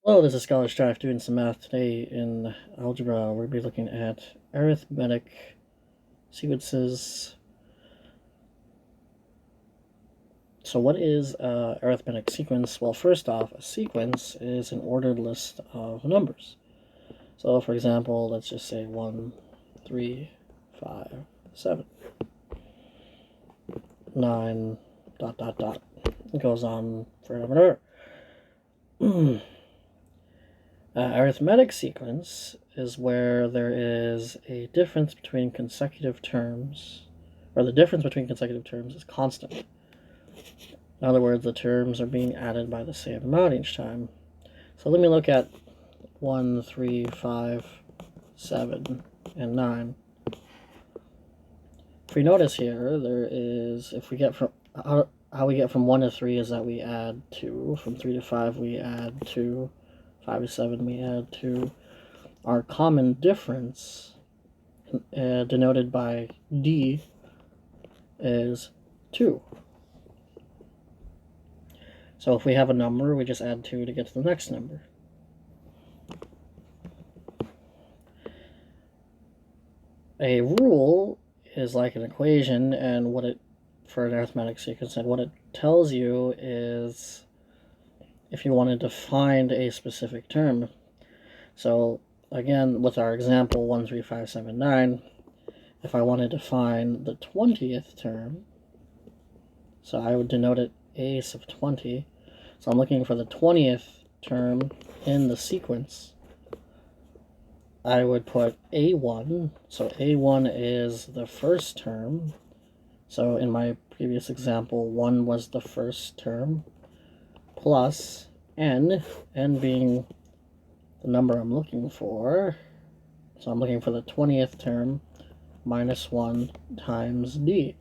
Hello, this is Scholar Strife doing some math today in algebra. We'll be looking at arithmetic sequences. So what is an arithmetic sequence? Well, first off, a sequence is an ordered list of numbers. So for example, let's just say 1, 3, 5, 7, 9, dot, dot, dot. It goes on forever and ever. Arithmetic sequence is where there is a difference between consecutive terms, or the difference between consecutive terms is constant. In other words, the terms are being added by the same amount each time. So let me look at 1, 3, 5, 7, and 9. If we notice here, there is, if we get from, how we get from 1 to 3 is that we add 2. From 3 to 5, we add 2. 5 to 7, we add 2. Our common difference, denoted by D, is 2. So if we have a number, we just add 2 to get to the next number. A rule is like an equation, and what it, for an arithmetic sequence, and what it tells you is if you wanted to find a specific term. So again, with our example 1, 3, 5, 7, 9, if I wanted to find the 20th term, so I would denote it a sub 20. So I'm looking for the 20th term in the sequence. I would put A1. So A1 is the first term. So in my previous example, 1 was the first term, plus n being the number I'm looking for. So I'm looking for the 20th term minus 1 times d.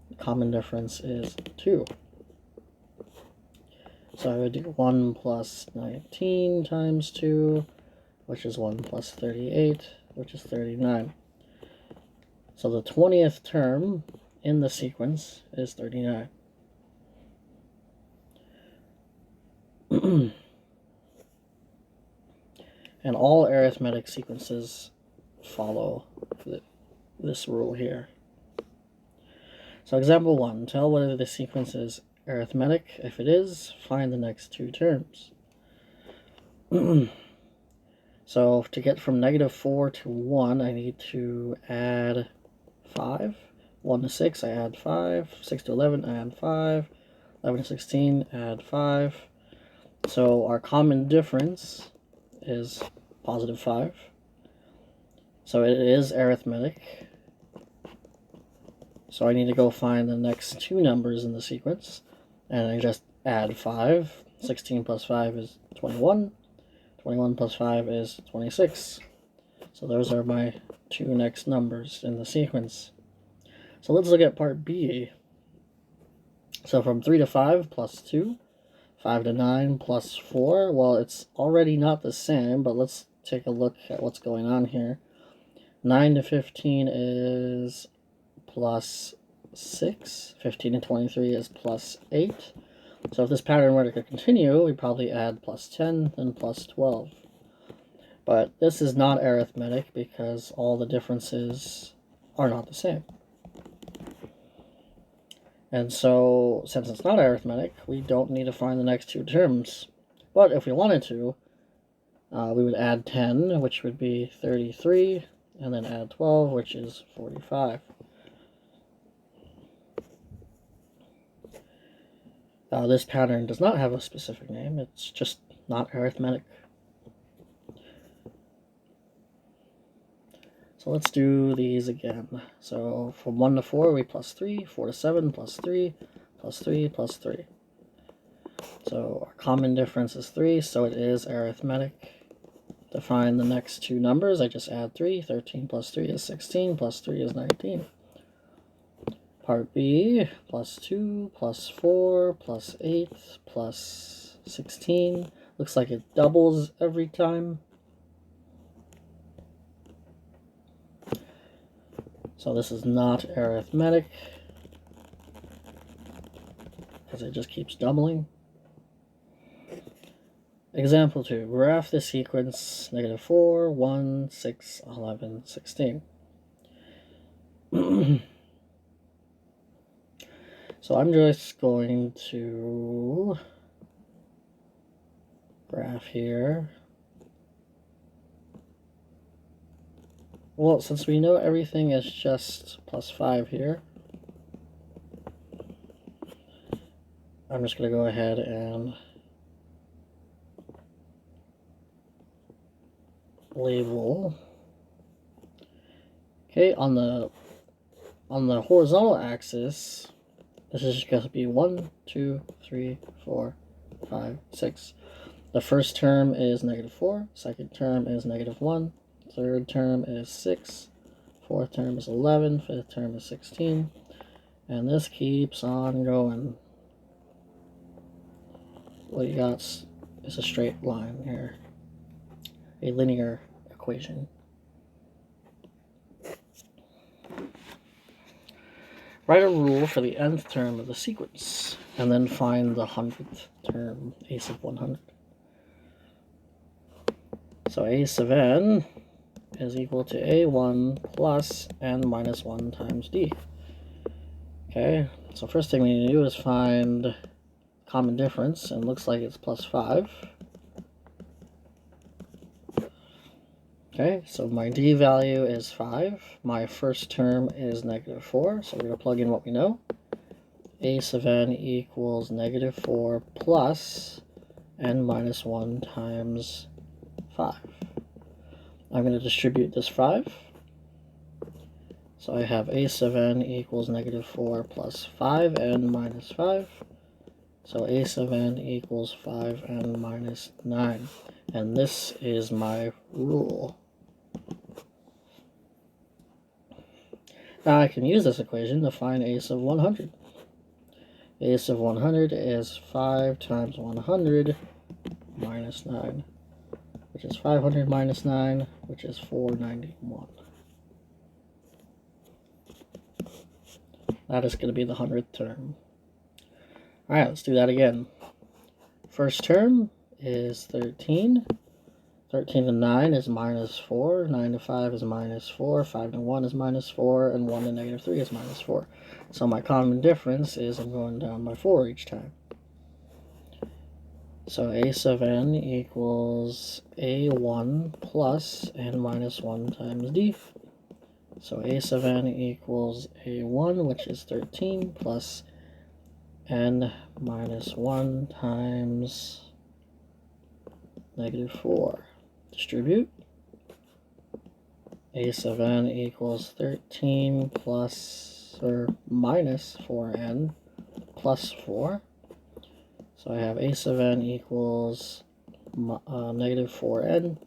The common difference is 2. So I would do 1 plus 19 times 2, which is 1 plus 38, which is 39. So the 20th term in the sequence is 39. And all arithmetic sequences follow this rule here. So example 1, tell whether the sequence is arithmetic. If it is, find the next two terms. So to get from -4 to 1, I need to add 5. 1 to 6, I add 5. 6 to 11, I add 5. 11 to 16, add 5. So our common difference is positive 5. So it is arithmetic. So I need to go find the next two numbers in the sequence. And I just add 5. 16 plus 5 is 21. 21 plus 5 is 26. So those are my two next numbers in the sequence. So let's look at part B. So from 3 to 5 plus 2. 5 to 9 plus 4. Well, it's already not the same, but let's take a look at what's going on here. 9 to 15 is plus 6. 15 to 23 is plus 8. So if this pattern were to continue, we'd probably add plus 10, then plus 12. But this is not arithmetic because all the differences are not the same. And so, since it's not arithmetic, we don't need to find the next two terms. But if we wanted to, we would add 10, which would be 33, and then add 12, which is 45. This pattern does not have a specific name. It's just not arithmetic. So let's do these again. So from 1 to 4, we plus 3. 4 to 7, plus 3, plus 3, plus 3. So our common difference is 3, so it is arithmetic. To find the next two numbers, I just add 3. 13 plus 3 is 16, plus 3 is 19. Part B, plus 2, plus 4, plus 8, plus 16. Looks like it doubles every time. So this is not arithmetic, because it just keeps doubling. Example 2. Graph the sequence -4, 1, 6, 11, 16. So I'm just going to graph here. Well, since we know everything is just +5 here, I'm just going to go ahead and label. Okay, on the horizontal axis, this is going to be 1, 2, 3, 4, 5, 6. The first term is -4, second term is -1, third term is 6, fourth term is 11, fifth term is 16, and this keeps on going. What you got is a straight line here, a linear equation. Write a rule for the nth term of the sequence, and then find the 100th term, a sub 100. So a sub n is equal to a1 plus n minus 1 times d. Okay, so first thing we need to do is find common difference, and it looks like it's +5. Okay, so my d value is 5. My first term is -4, so we're going to plug in what we know. A sub n equals -4 plus n minus 1 times 5. I'm going to distribute this 5. So I have a sub n equals -4 plus 5n minus 5. So a sub n equals 5n minus 9. And this is my rule. Now I can use this equation to find a sub 100. A sub 100 is 5 times 100 minus 9, which is 500 minus 9, which is 491. That is going to be the 100th term. Alright, let's do that again. First term is 13. 13 to 9 is -4. 9 to 5 is -4. 5 to 1 is -4. And 1 to -3 is -4. So my common difference is I'm going down by 4 each time. So a sub n equals a1 plus n minus 1 times d. So a sub n equals a1, which is 13, plus n minus 1 times -4. Distribute. A sub n equals 13 plus or minus 4n plus 4. So I have a sub n equals -4n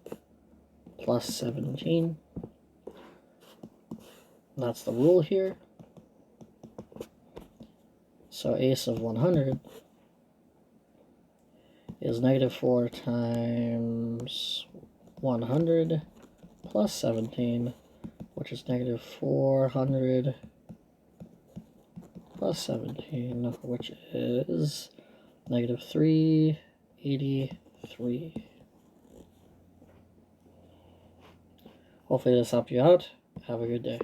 plus 17. That's the rule here. So a sub 100 is -4 times 100 plus 17, which is -400 plus 17, which is -383. Hopefully this helped you out. Have a good day.